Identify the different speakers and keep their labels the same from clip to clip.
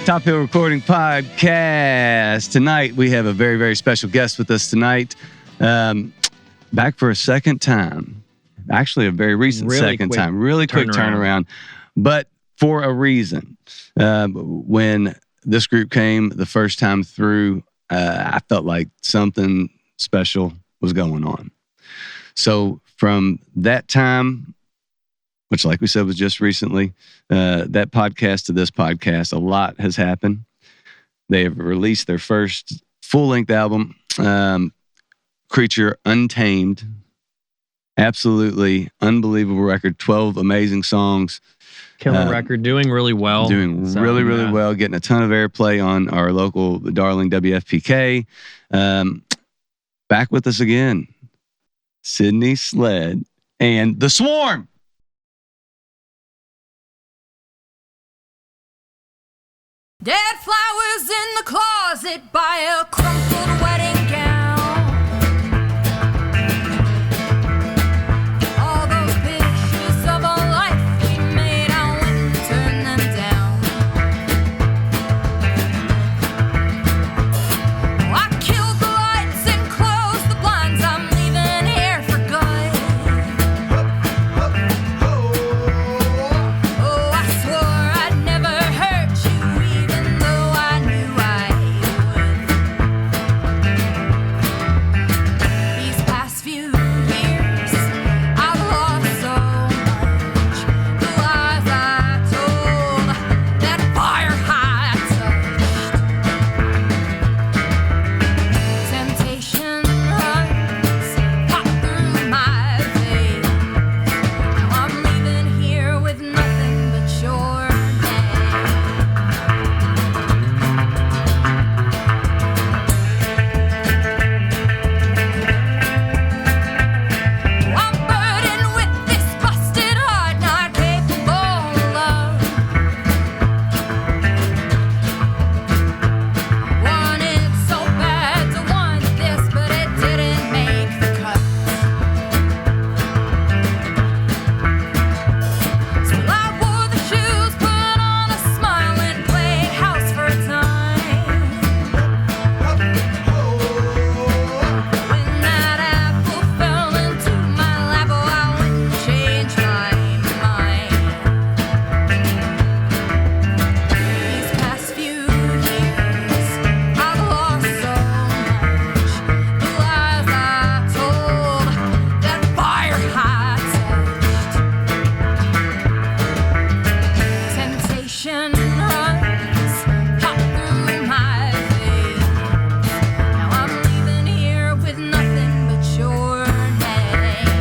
Speaker 1: Top Hill Recording Podcast. Tonight, we have a very, very special guest with us tonight. Back for a second time. Actually, a very recent second time. Really quick turnaround. But for a reason. When this group came the first time through, I felt like something special was going on. So from that time, which like we said was just recently, that podcast to this podcast, a lot has happened. They have released their first full-length album, Creature Untamed. Absolutely unbelievable record, 12 amazing songs.
Speaker 2: Killer record, doing really well.
Speaker 1: Really well, getting a ton of airplay on our local darling WFPK. Back with us again, Sydney Sleadd and The Swarm.
Speaker 3: Dead flowers in the closet by a crumpled wedding gown. All those pictures of a life we made, I went and turned them down. I killed the lights and closed the blinds, I'm leaving here for good. Oh, I swore I'd never hurt you, even though I knew I would. These past few years, I've lost so much. The lies I told, that fire I touched. Temptation runs hot through my veins. Now I'm leaving here with nothing but your name. I'm burdened with this busted heart, not capable of love. Wanted so bad to want this, but it didn't make the cut. So I wore the shoes, put on a smile, and played house for a time. When that apple fell into my lap, oh, I wouldn't change my mind. These past few years, I've lost so much. The lies I told, that fire I touched. Temptation runs hot through my veins. Now I'm leaving here with nothing but your name.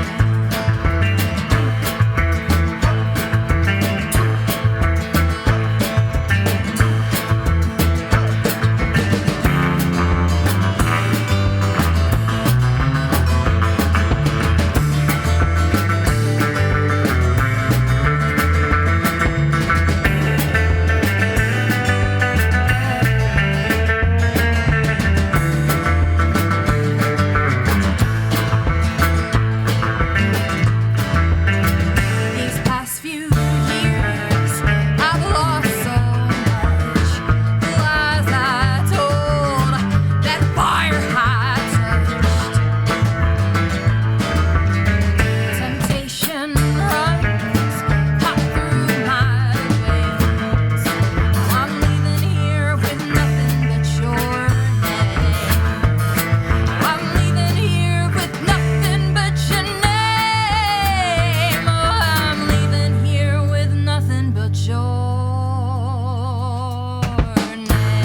Speaker 3: These past few years, I've lost so much. The lies I told, that fire I touched. Temptation runs hot through my veins. Now I'm leaving here with nothing but your name. I'm leaving here with nothing but your name. Oh, I'm leaving here with nothing but your name.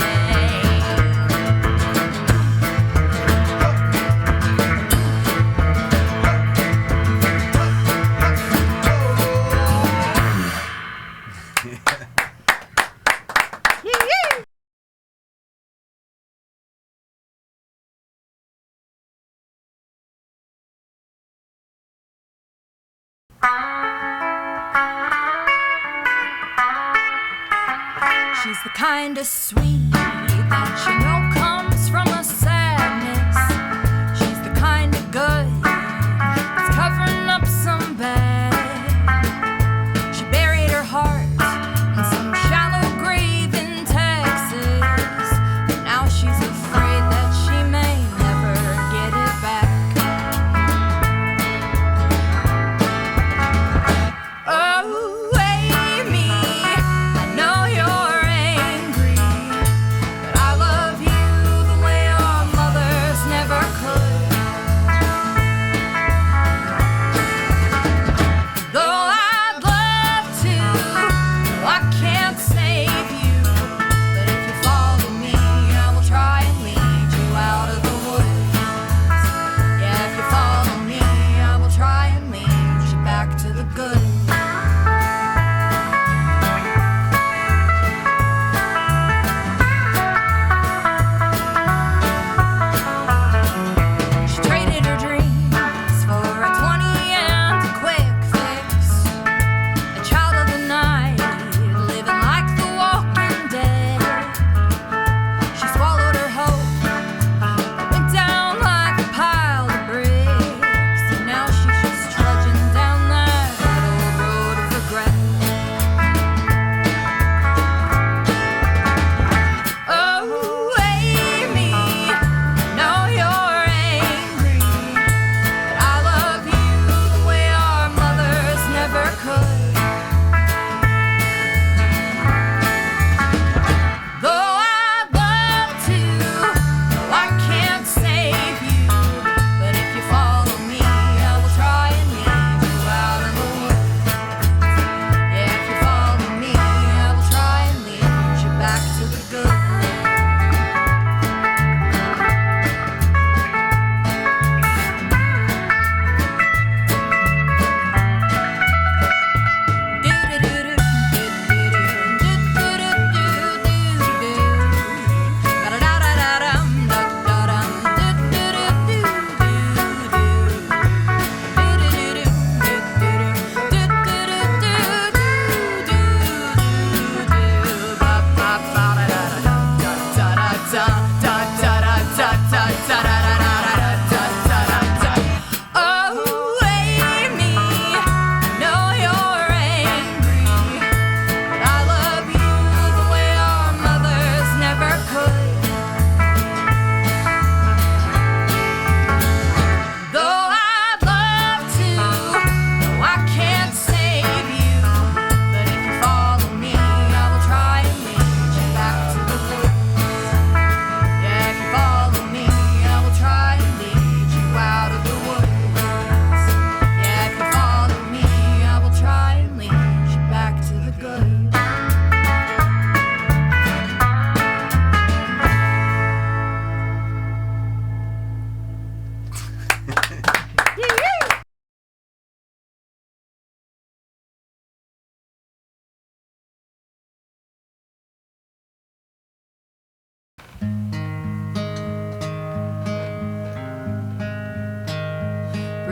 Speaker 3: She's the kind of sweet that you know comes from a sadness. She's the kind of good that's covering up some bad. She buried her heart in some shallow grave in Texas.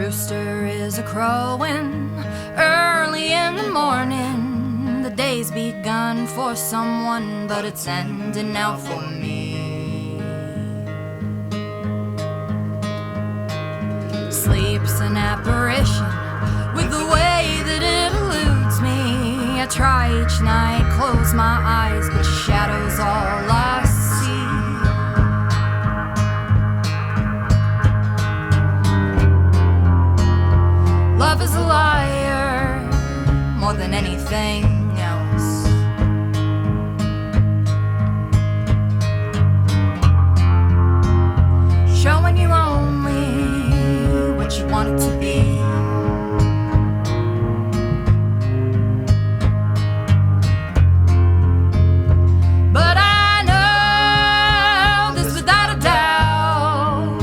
Speaker 3: rooster is a-crowing early in the morning. The day's begun for someone, but it's ending now for me. Sleep's an apparition with the way that it eludes me. I try each night, close my eyes, but shadows all I see. Love is a liar more than anything else. Showing you only what you want it to be. But I know this without a doubt.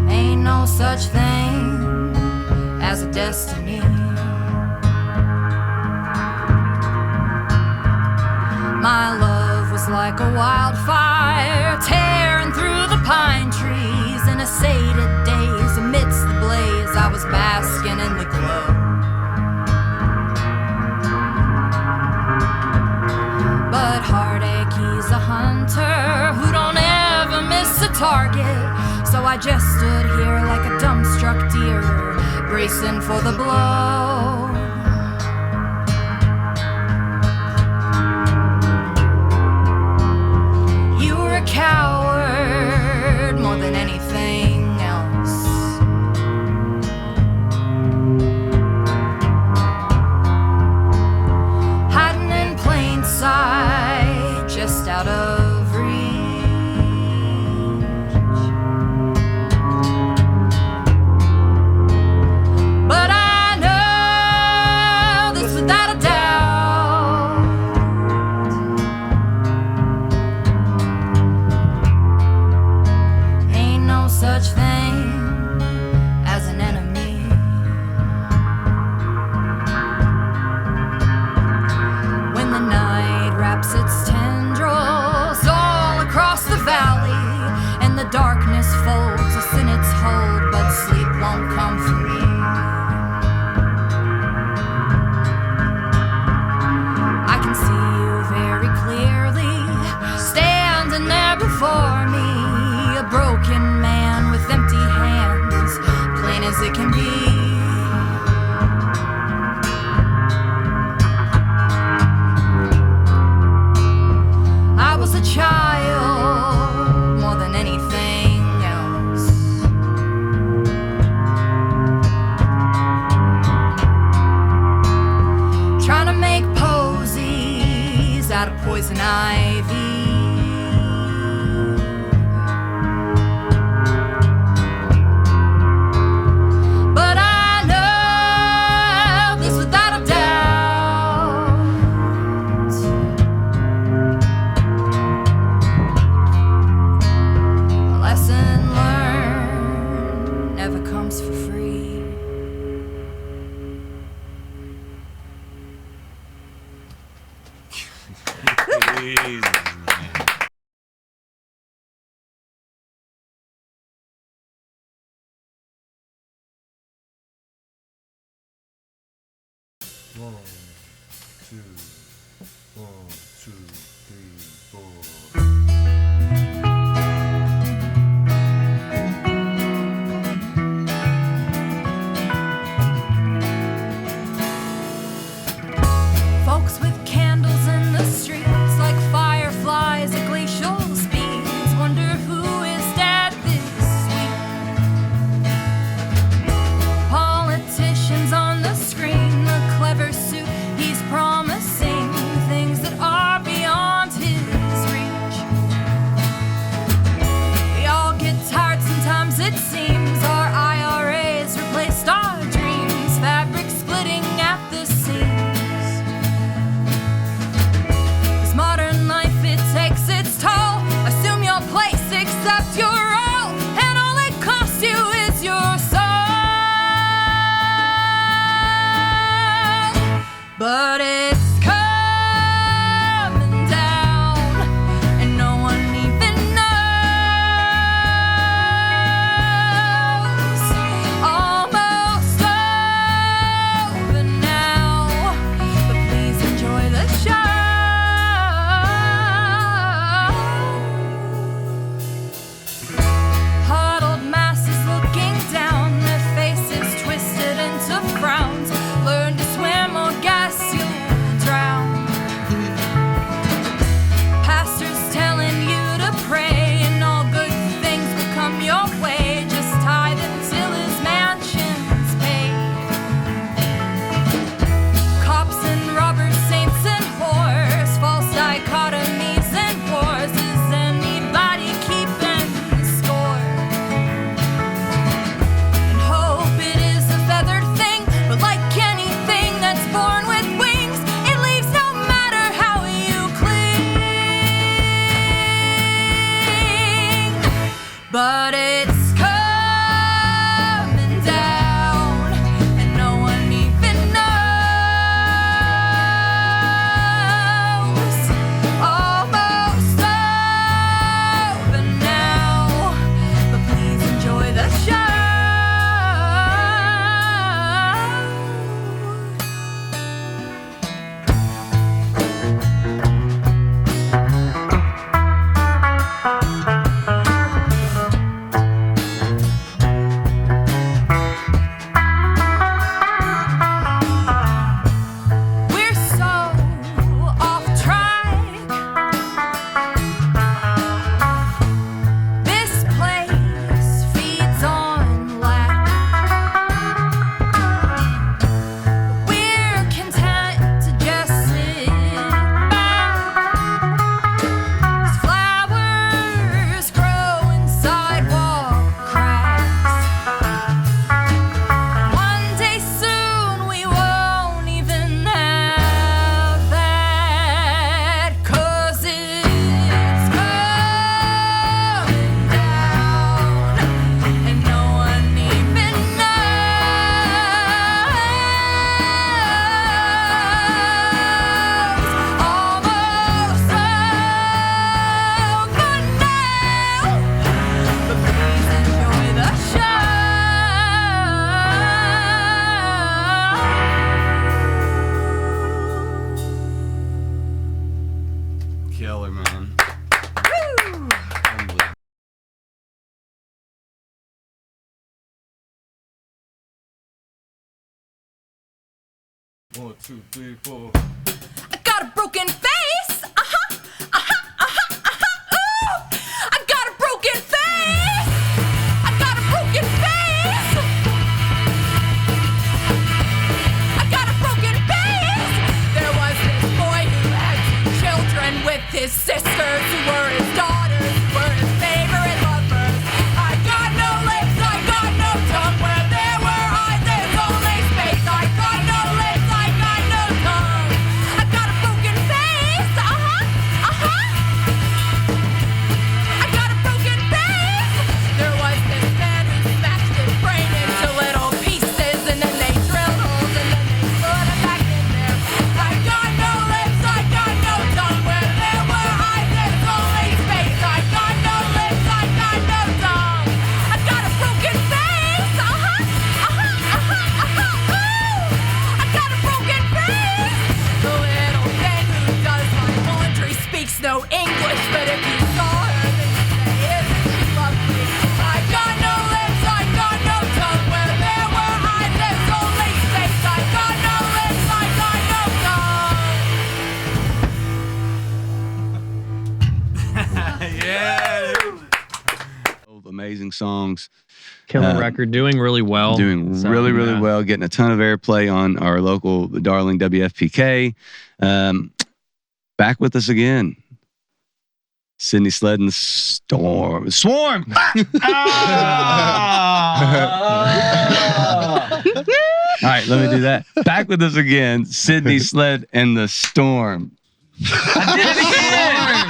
Speaker 3: Ain't no such thing as a destiny. My love was like a wildfire tearing through the pine trees. In a sated daze amidst the blaze, I was basking in the glow. But heartache, he's a hunter who don't ever miss a target. So I just stood here like a dumbstruck deer, bracing for the blow. You were a coward more than anything else. Hiding in plain sight, just out of reach. But I know this without a doubt. Ain't no such thing as an enemy. When the night wraps its tendrils all across the valley, and the darkness folds us in its hold, but sleep won't come for me. I can see you very clearly, standing there before me, a broken man with empty hands, plain as it can be. I was a child more than anything else. Trying to make posies out of poison ivy. But I know this without a doubt. A lesson learned never comes for free.
Speaker 4: One, two, 3, 4.
Speaker 3: Folks with candles in the streets like fireflies at glacial speeds wonder who is dead this week. Politicians on the screen, the clever suit, he's promising things that are beyond his reach. We all get tired sometimes, it seems. Our IRAs replaced our dreams, fabric splitting at the seams. This modern life, it takes its toll. Assume your place, accept your role, and all it costs you is your soul. But it's coming down, and no one even knows.
Speaker 4: 1, 2, 3, 4.
Speaker 3: I got a broken face. Ooh. I got a broken face. I got a broken face. I got a broken face. There was this boy who had 2 children with his sisters who were his daughters, who were his favorite lovers. I got no lips, I got no tongue. Where there were eyes, there's only space. I got no lips, I got no tongue. I got a broken face. I got a broken face. There was this man who smashed his brain into little pieces, and then they drilled holes, and then they put him back in there. I got no lips, I got no tongue. Where there were eyes, there's only space. I got no lips, I got no tongue. I got a broken face. Ooh. I got a broken face. The little thing who does my laundry speaks no English, but if you saw her, then you'd say, isn't she lovely? I got no lips, I got no tongue. Where there were eyes, there's only space. I got no lips, I got no
Speaker 1: Amazing songs.
Speaker 2: Killer record, doing really well.
Speaker 1: Doing
Speaker 2: So,
Speaker 1: really
Speaker 2: yeah.
Speaker 1: well. Getting a ton of airplay on our local darling WFPK. Back with us again. Sydney Sleadd The Swarm. All right, let me do that. Back with us again. Sydney Sleadd and The Storm. I did it again.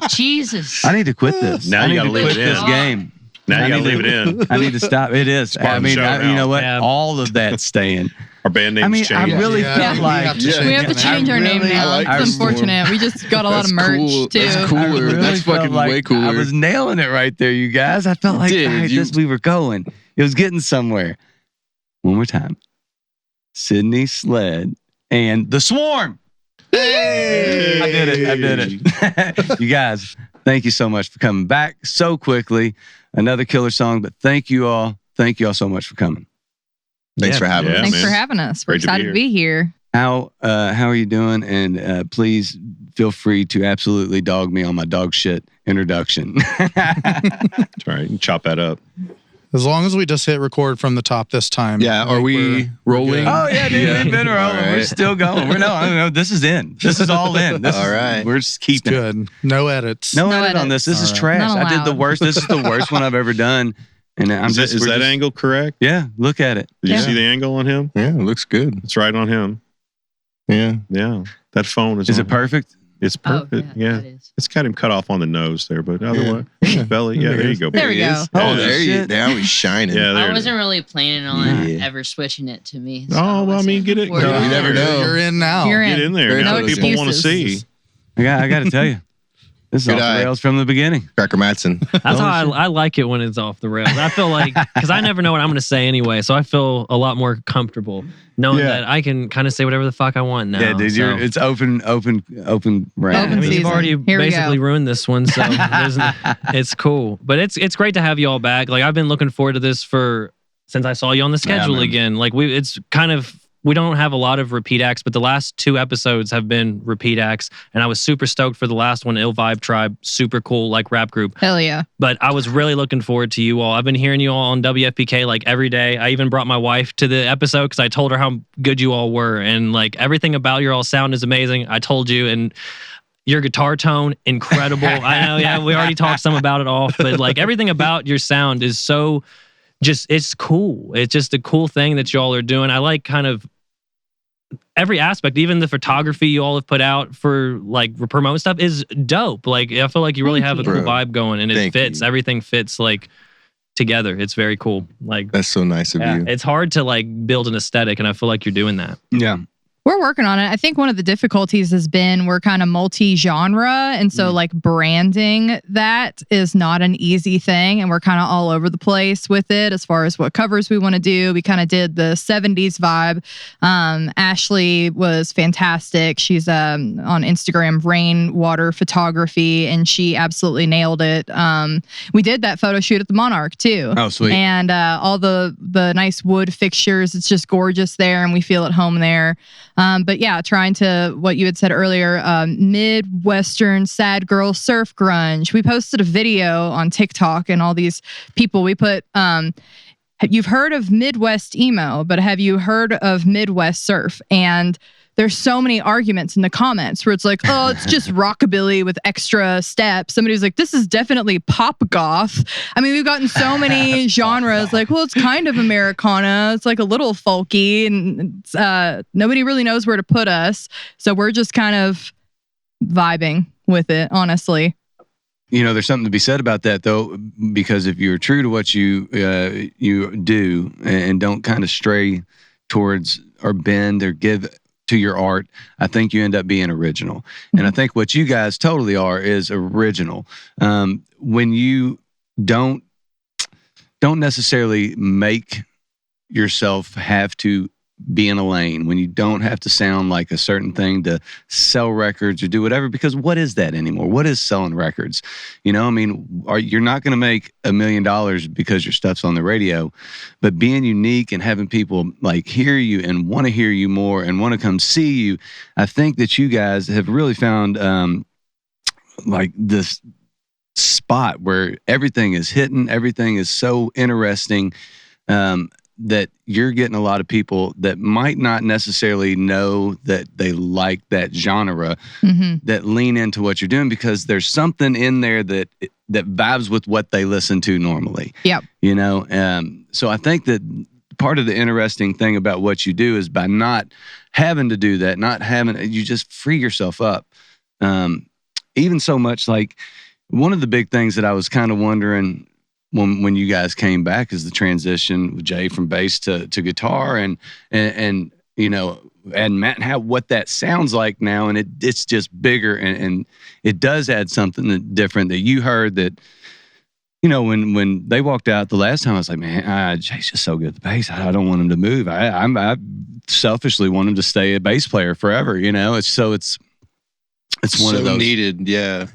Speaker 5: Bro. Jesus.
Speaker 1: I need to quit this.
Speaker 6: Now
Speaker 1: I
Speaker 6: you
Speaker 1: need
Speaker 6: gotta
Speaker 1: to
Speaker 6: leave
Speaker 1: quit
Speaker 6: it
Speaker 1: this
Speaker 6: in.
Speaker 1: game.
Speaker 6: Now
Speaker 1: I
Speaker 6: you gotta
Speaker 1: need
Speaker 6: leave
Speaker 1: to-
Speaker 6: it in.
Speaker 1: I need to stop. It is.
Speaker 6: part
Speaker 1: I
Speaker 6: of the
Speaker 1: mean,
Speaker 6: show
Speaker 1: you
Speaker 6: now.
Speaker 1: know what?
Speaker 2: Yeah.
Speaker 1: All of that's staying.
Speaker 6: Our band names
Speaker 1: I mean, I
Speaker 6: changed.
Speaker 1: really felt like
Speaker 5: We have to change our name now.
Speaker 1: I like
Speaker 5: It's
Speaker 1: the Storm.
Speaker 5: unfortunate. We just got a lot of
Speaker 7: That's
Speaker 5: merch
Speaker 7: cool.
Speaker 5: too.
Speaker 7: That's cool.
Speaker 1: I
Speaker 7: Cooler.
Speaker 1: really
Speaker 7: That's
Speaker 1: felt
Speaker 7: fucking
Speaker 1: like
Speaker 7: way cooler.
Speaker 1: I was nailing it right there, you guys. I felt like
Speaker 7: Dude,
Speaker 1: hey, we were going. It was getting somewhere. One more time. Sydney Sleadd and The Swarm. Hey! I did it. You guys, thank you so much for coming back so quickly. Another killer song, but thank you all. Thank you all so much for coming.
Speaker 7: Thanks for having
Speaker 6: Yeah,
Speaker 7: us.
Speaker 5: Thanks
Speaker 6: man.
Speaker 5: for having us. We're
Speaker 6: Great to be
Speaker 5: excited to be here.
Speaker 1: How are you doing? And please feel free to absolutely dog me on my dog shit introduction.
Speaker 6: That's right. You can chop that up.
Speaker 8: As long as we just hit record from the top this time.
Speaker 7: Yeah,
Speaker 8: I
Speaker 7: are
Speaker 8: think
Speaker 7: we
Speaker 8: we're
Speaker 7: rolling?
Speaker 8: good.
Speaker 1: Oh yeah, dude, we've been rolling.
Speaker 7: All right.
Speaker 1: We're still going. No. This is in. This is all in. This
Speaker 7: All
Speaker 1: is,
Speaker 7: right.
Speaker 1: We're just
Speaker 8: It's
Speaker 1: keeping. it.
Speaker 8: good. No edits.
Speaker 1: No
Speaker 5: No
Speaker 1: edit on this. This
Speaker 8: edits.
Speaker 1: is
Speaker 8: All
Speaker 1: trash.
Speaker 5: Not
Speaker 1: I did the
Speaker 5: allowed.
Speaker 1: worst. This is the worst one I've ever done. And I'm
Speaker 6: Is
Speaker 1: just.
Speaker 6: that
Speaker 1: we're just-
Speaker 6: angle correct?
Speaker 1: Yeah. Look at it.
Speaker 6: Did
Speaker 5: Yeah.
Speaker 6: you see the angle on him?
Speaker 7: Yeah, it looks good.
Speaker 6: It's right on him.
Speaker 7: Yeah.
Speaker 6: Yeah. That phone is
Speaker 1: Is
Speaker 6: on
Speaker 1: it perfect?
Speaker 6: It's perfect. Yeah.
Speaker 5: It is.
Speaker 6: It's got him cut off on the nose there, but otherwise, belly. Yeah, there you go.
Speaker 5: There we
Speaker 6: baby.
Speaker 5: go.
Speaker 1: Oh,
Speaker 7: Oh, there you
Speaker 1: shit.
Speaker 7: Now he's shining.
Speaker 6: Yeah, there
Speaker 9: I
Speaker 6: it is.
Speaker 9: wasn't really planning on
Speaker 7: Yeah.
Speaker 9: ever switching it to me.
Speaker 6: Oh, well, I mean, get it.
Speaker 9: worried.
Speaker 6: Get
Speaker 7: You never know.
Speaker 8: You're in now.
Speaker 5: You're
Speaker 6: in there.
Speaker 7: Very
Speaker 6: Now
Speaker 7: no
Speaker 6: people want to
Speaker 5: excuses.
Speaker 6: see.
Speaker 1: I got to tell you, this is
Speaker 7: Good
Speaker 1: off the
Speaker 7: eye.
Speaker 1: rails from the beginning.
Speaker 7: Cracker Matson.
Speaker 2: That's how I like it when it's off the rails. I feel like, because I never know what I'm going to say anyway, so I feel a lot more comfortable knowing
Speaker 1: Yeah.
Speaker 2: that I can kind of say whatever the fuck I want now.
Speaker 1: Yeah, dude.
Speaker 2: so.
Speaker 1: It's open range.
Speaker 2: Yeah,
Speaker 5: Open
Speaker 2: I mean, you've
Speaker 5: season.
Speaker 2: already
Speaker 5: Here we
Speaker 2: basically
Speaker 5: go.
Speaker 2: ruined this one, so it's cool. But it's great to have you all back. Like I've been looking forward to this since I saw you on the schedule
Speaker 1: man.
Speaker 2: again. Like it's kind of. We don't have a lot of repeat acts, but the last 2 episodes have been repeat acts, and I was super stoked for the last one, Ill Vibe Tribe, super cool like rap group.
Speaker 5: Hell yeah.
Speaker 2: But I was really looking forward to you all. I've been hearing you all on WFPK like every day. I even brought my wife to the episode because I told her how good you all were, and like everything about your all sound is amazing. I told you, and your guitar tone, incredible. I know, yeah, we already talked some about it off, but like everything about your sound is so it's cool. It's just a cool thing that y'all are doing. I like kind of every aspect, even the photography you all have put out for like promote stuff is dope. Like I feel like you really have a
Speaker 5: Thank
Speaker 2: cool
Speaker 7: you.
Speaker 2: vibe going, and it
Speaker 7: Thank
Speaker 2: fits.
Speaker 7: you.
Speaker 2: Everything fits like together. It's very cool. Like
Speaker 7: That's so nice of
Speaker 2: yeah,
Speaker 7: you.
Speaker 2: it's hard to like build an aesthetic, and I feel like you're doing that.
Speaker 1: Yeah.
Speaker 5: We're working on it. I think one of the difficulties has been we're kind of multi-genre. And so like branding that is not an easy thing. And we're kind of all over the place with it as far as what covers we want to do. We kind of did the 70s vibe. Ashley was fantastic. She's on Instagram, Rainwater Photography, and she absolutely nailed it. We did that photo shoot at the Monarch too.
Speaker 1: Oh, sweet.
Speaker 5: And all the nice wood fixtures. It's just gorgeous there and we feel at home there. But yeah, trying to, what you had said earlier, midwestern sad girl surf grunge. We posted a video on TikTok and all these people, we put, you've heard of Midwest emo, but have you heard of Midwest surf? And there's so many arguments in the comments where it's like, oh, it's just rockabilly with extra steps. Somebody's like, this is definitely pop goth. I mean, we've gotten so many genres. Like, well, it's kind of Americana. It's like a little folky, and it's, nobody really knows where to put us. So we're just kind of vibing with it, honestly.
Speaker 1: You know, there's something to be said about that, though, because if you're true to what you do and don't kind of stray towards or bend or give to your art, I think you end up being original. And I think what you guys totally are is original. When you don't necessarily make yourself have to be in a lane, when you don't have to sound like a certain thing to sell records or do whatever, because what is that anymore? What is selling records? You know, I mean, you're not going to make $1 million because your stuff's on the radio, but being unique and having people like hear you and want to hear you more and want to come see you, I think that you guys have really found like this spot where everything is hitting, everything is so interesting, that you're getting a lot of people that might not necessarily know that they like that genre that lean into what you're doing because there's something in there that vibes with what they listen to normally.
Speaker 5: Yep.
Speaker 1: You know, so I think that part of the interesting thing about what you do is by not having to do that, you just free yourself up. Even so much like one of the big things that I was kind of wondering when you guys came back is the transition with Jay from bass to guitar and you know, and Matt and how what that sounds like now, and it's just bigger and it does add something different that you heard that, you know, when they walked out the last time, I was like, man, Jay's just so good at the bass. I don't want him to move. I selfishly want him to stay a bass player forever. You know, it's one
Speaker 7: so
Speaker 1: of those
Speaker 7: needed, yeah.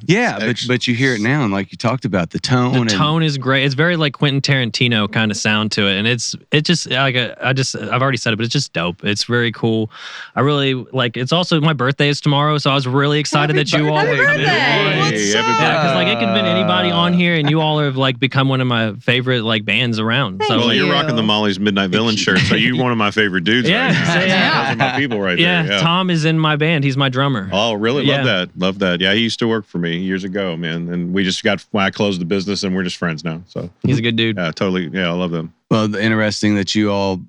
Speaker 1: But you hear it now, and like you talked about the tone.
Speaker 2: The tone is great. It's very like Quentin Tarantino kind of sound to it, and it's just like I've already said it, but it's just dope. It's very cool. I really like. It's also my birthday is tomorrow, so I was really excited that you all were coming on. Yeah, because like it could have been anybody on here, and you all have like become one of my favorite like bands around. So
Speaker 6: well, you're rocking the Molly's Midnight Villain shirt, so you're one of my favorite dudes.
Speaker 2: Yeah,
Speaker 6: right
Speaker 2: yeah.
Speaker 6: Those are my people right there.
Speaker 2: Yeah, Tom is in my band. He's my drummer.
Speaker 6: Oh, really? Love that. Yeah, he used to work for me years ago, man. And we just when I closed the business, and we're just friends now. So
Speaker 2: he's a good dude.
Speaker 6: Yeah, totally. Yeah, I love them.
Speaker 1: Well, interesting that you all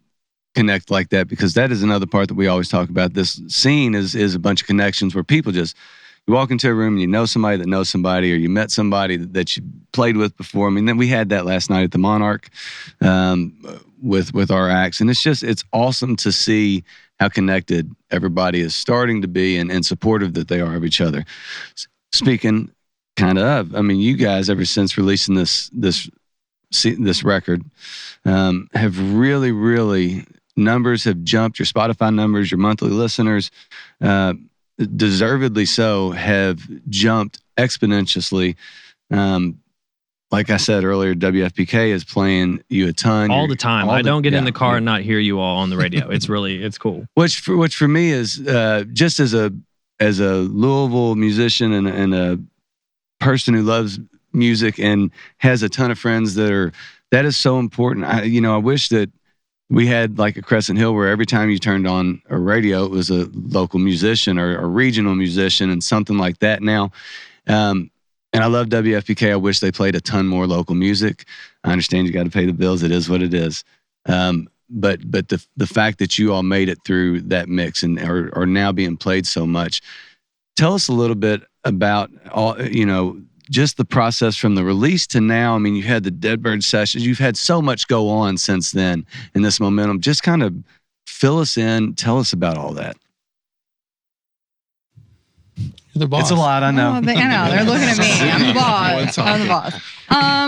Speaker 1: connect like that, because that is another part that we always talk about. This scene is a bunch of connections where people just, you walk into a room and you know somebody that knows somebody, or you met somebody that you played with before. I mean, then we had that last night at the Monarch with our acts, and it's awesome to see how connected everybody is starting to be and supportive that they are of each other. Speaking kind of, I mean, you guys ever since releasing this record have really numbers have jumped. Your Spotify numbers, your monthly listeners, deservedly so, have jumped exponentially. Like I said earlier, WFPK is playing you a ton
Speaker 2: all the time. I don't get in the car and not hear you all on the radio. It's cool.
Speaker 1: Which for me is just as a Louisville musician and a person who loves music and has a ton of friends that is so important. I wish that we had like a Crescent Hill where every time you turned on a radio, it was a local musician or a regional musician and something like that now. And I love WFPK. I wish they played a ton more local music. I understand you got to pay the bills. It is what it is. But the fact that you all made it through that mix and are now being played so much. Tell us a little bit about all, just the process from the release to now. I mean, you had the Deadbird sessions. You've had so much go on since then in this momentum. Just kind of fill us in. Tell us about all that.
Speaker 8: The boss.
Speaker 1: It's a lot, I know.
Speaker 5: Oh, I know. They're looking at me. I'm the boss. I'm the boss.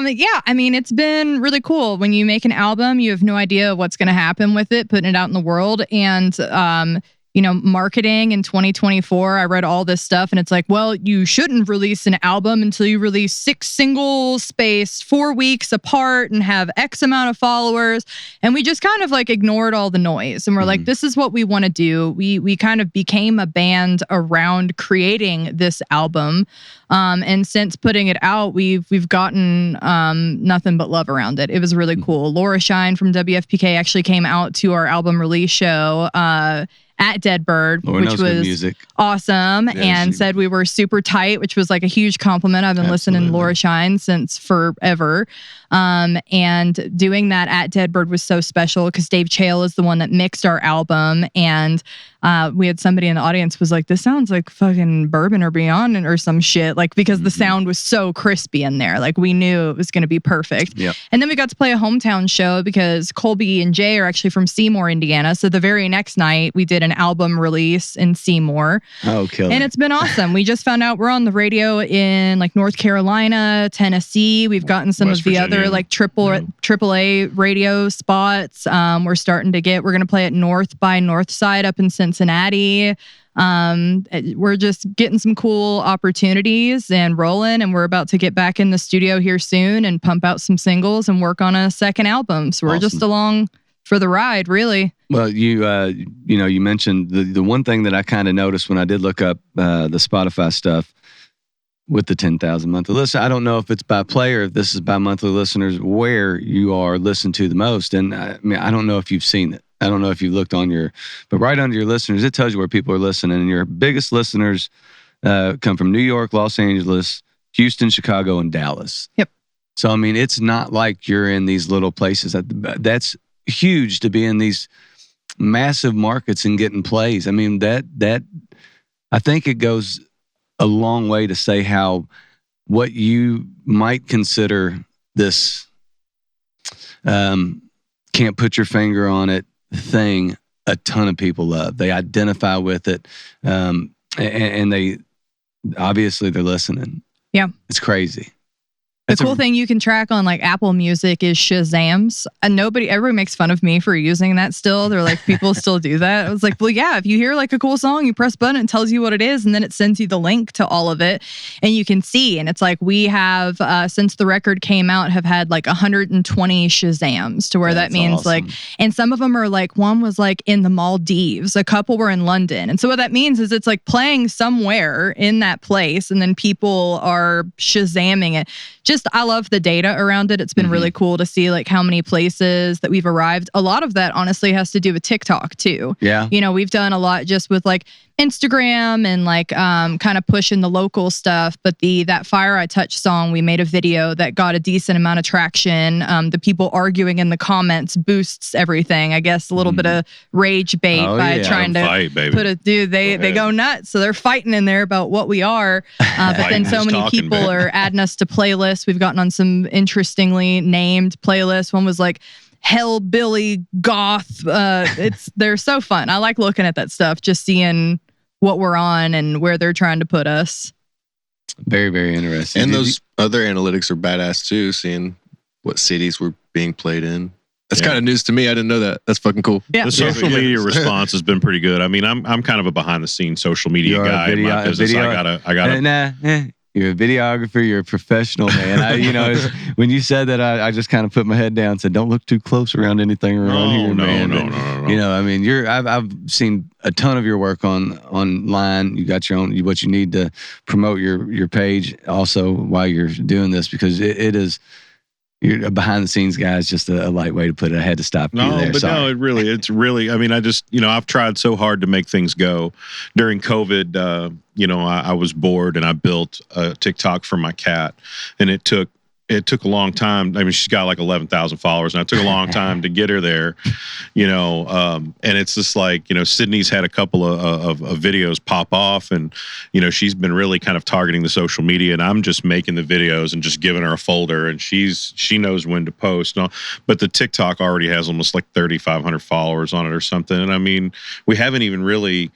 Speaker 5: Yeah, I mean, it's been really cool. When you make an album, you have no idea what's going to happen with it, putting it out in the world. And, marketing in 2024, I read all this stuff and it's like, well, you shouldn't release an album until you release 6 singles spaced 4 weeks apart and have X amount of followers. And we just kind of like ignored all the noise. And we're like, this is what we want to do. We kind of became a band around creating this album. And since putting it out, we've gotten nothing but love around it. It was really cool. Laura Shine from WFPK actually came out to our album release show at Dead Bird,
Speaker 1: Laura
Speaker 5: which
Speaker 1: knows good
Speaker 5: was
Speaker 1: music.
Speaker 5: awesome,
Speaker 1: Yeah,
Speaker 5: and said we were super tight, which was like a huge compliment. I've been listening to Laura Shine since forever. And doing that at Dead Bird was so special because Dave Chael is the one that mixed our album. And we had somebody in the audience was like, this sounds like fucking Bourbon or Beyond or some shit. Like, because the sound was so crispy in there. Like, we knew it was going to be perfect.
Speaker 1: Yep.
Speaker 5: And then we got to play a hometown show because Colby and Jay are actually from Seymour, Indiana. So the very next night we did an album release in Seymour.
Speaker 1: Oh, kill
Speaker 5: And
Speaker 1: it.
Speaker 5: it's been awesome. We just found out we're on the radio in like North Carolina, Tennessee. We've gotten some
Speaker 6: West
Speaker 5: of the
Speaker 6: Virginia.
Speaker 5: other like AAA radio spots. We're going to play at North by Northside up in Cincinnati. We're just getting some cool opportunities and rolling, and we're about to get back in the studio here soon and pump out some singles and work on a second album. So we're just along for the ride, really.
Speaker 1: Well, you mentioned the one thing that I kind of noticed when I did look up the Spotify stuff with the 10,000 monthly listeners. I don't know if it's by play or if this is by monthly listeners, where you are listened to the most. And I mean, I don't know if you've seen it. I don't know if you've looked but right under your listeners, it tells you where people are listening. And your biggest listeners come from New York, Los Angeles, Houston, Chicago, and Dallas.
Speaker 5: Yep.
Speaker 1: So, I mean, it's not like you're in these little places. That's huge to be in these massive markets and getting plays. I mean, that I think it goes a long way to say how what you might consider this can't put your finger on it thing, a ton of people love. They identify with it, and they obviously they're listening.
Speaker 5: Yeah,
Speaker 1: it's crazy.
Speaker 5: The cool thing you can track on like Apple Music is Shazams. And everybody makes fun of me for using that still. They're like, people still do that. I was like, well, yeah, if you hear like a cool song, you press button, it tells you what it is, and then it sends you the link to all of it, and you can see. And it's like we have, since the record came out, have had like 120 Shazams to where that means
Speaker 1: awesome.
Speaker 5: like, and some of them are like, one was like in the Maldives, a couple were in London. And so what that means is it's like playing somewhere in that place, and then people are Shazamming it. I love the data around it. It's been really cool to see like how many places that we've arrived. A lot of that honestly has to do with TikTok too.
Speaker 1: Yeah.
Speaker 5: We've done a lot just with like Instagram and like kind of pushing the local stuff. But that Fire I Touch song, we made a video that got a decent amount of traction. The people arguing in the comments boosts everything. I guess a little bit of rage bait by trying to
Speaker 6: fight, baby.
Speaker 5: put a dude. They go nuts. So they're fighting in there about what we are. But then so many people are adding us to playlists. We've gotten on some interestingly named playlists. One was like Hellbilly Goth. They're so fun. I like looking at that stuff, just seeing what we're on and where they're trying to put us.
Speaker 1: Very, very interesting.
Speaker 7: And those other analytics are badass too, seeing what cities we're being played in. That's kind of news to me. I didn't know that. That's fucking cool.
Speaker 5: Yeah.
Speaker 6: The social media response has been pretty good. I mean, I'm kind of a behind the scenes social media guy in my business. I gotta.
Speaker 1: You're a videographer. You're a professional, man. When you said that, I just kind of put my head down and said, "Don't look too close around anything around here, man."
Speaker 6: No.
Speaker 1: I mean, I've seen a ton of your work online. You got your own, what you need to promote your page also while you're doing this, because it is. You're a behind the scenes guy. Is just a light way to put it. I had to stop you there. Sorry.
Speaker 6: It's really. I mean, I've tried so hard to make things go. During COVID, I was bored and I built a TikTok for my cat, and it took a long time. I mean, she's got like 11,000 followers, and it took a long time to get her there, and it's just like, Sydney's had a couple of videos pop off, and, she's been really kind of targeting the social media, and I'm just making the videos and just giving her a folder, and she knows when to post. No, but the TikTok already has almost like 3,500 followers on it or something. And I mean, we haven't even really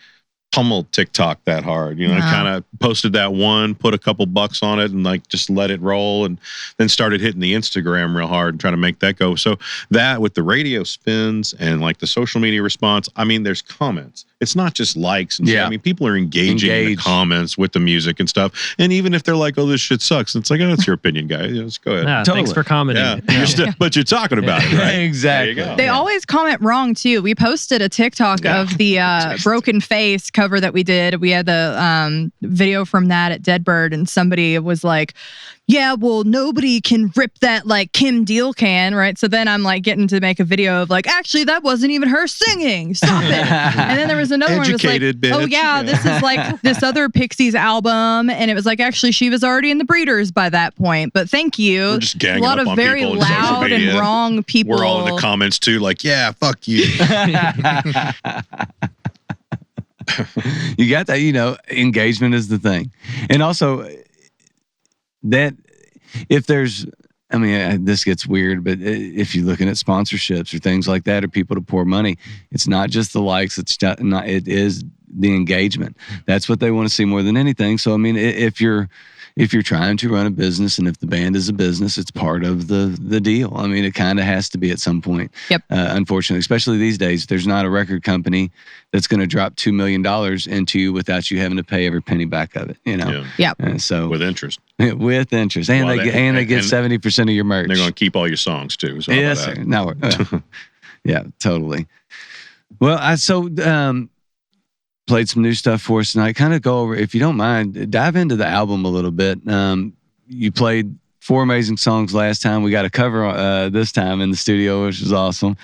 Speaker 6: pummeled TikTok that hard. I kind of posted that one, put a couple bucks on it, and like just let it roll, and then started hitting the Instagram real hard and trying to make that go. So that with the radio spins and like the social media response, I mean, there's comments. It's not just likes. And shit. I mean, people are engaging in the comments with the music and stuff. And even if they're like, "Oh, this shit sucks," it's like, "Oh, that's your opinion, guys. Just go ahead."
Speaker 2: Yeah, thanks for commenting.
Speaker 6: Yeah. But you're talking about it, right?
Speaker 1: Exactly.
Speaker 6: There you go.
Speaker 5: They always comment wrong too. We posted a TikTok of the broken face cover that we did. We had the video from that at Deadbird, and somebody was like, "Yeah, well, nobody can rip that like Kim Deal can, right?" So then I'm like getting to make a video of like, actually, that wasn't even her singing. Stop it. And then there was another one that was like, "Oh yeah, this is like this other Pixies album," and it was like, actually, she was already in the Breeders by that point. But thank you.
Speaker 6: We're just ganging
Speaker 5: a lot
Speaker 6: up
Speaker 5: of
Speaker 6: on
Speaker 5: very
Speaker 6: people on social
Speaker 5: loud
Speaker 6: media.
Speaker 5: and wrong people.
Speaker 6: We're all in the comments too, like, "Yeah, fuck you."
Speaker 1: You got that, engagement is the thing. And also that if there's, this gets weird, but if you're looking at sponsorships or things like that, or people to pour money, it's not just the likes, it is the engagement. That's what they want to see more than anything. So, if you're trying to run a business, and if the band is a business, it's part of the deal. It kind of has to be at some point.
Speaker 5: Yep.
Speaker 1: Unfortunately, especially these days, there's not a record company that's going to drop $2 million into you without you having to pay every penny back of it.
Speaker 5: Yeah.
Speaker 1: And so
Speaker 6: With interest.
Speaker 1: with interest, and they get 70% of your merch.
Speaker 6: They're going to keep all your songs too. So
Speaker 1: Yes, sir. No, yeah, totally. Well, played some new stuff for us tonight. Kind of go over, if you don't mind, dive into the album a little bit. You played 4 amazing songs last time. We got a cover this time in the studio, which was awesome.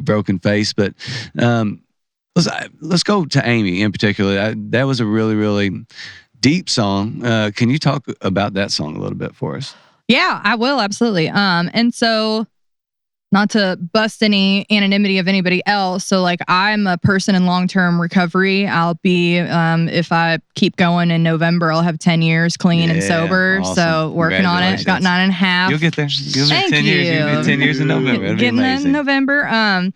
Speaker 1: Broken Face. But let's go to Amy in particular. That was a really, really deep song. Can you talk about that song a little bit for us?
Speaker 5: Yeah, I will. Absolutely. And so, not to bust any anonymity of anybody else. So like, I'm a person in long-term recovery. I'll be, if I keep going in November, I'll have 10 years clean and sober.
Speaker 1: Awesome.
Speaker 5: So working on it. Got 9.5.
Speaker 1: You'll get there. You'll
Speaker 5: Thank
Speaker 1: 10 years. You'll get 10 years in November. That'd be
Speaker 5: Getting that
Speaker 1: amazing.
Speaker 5: in November.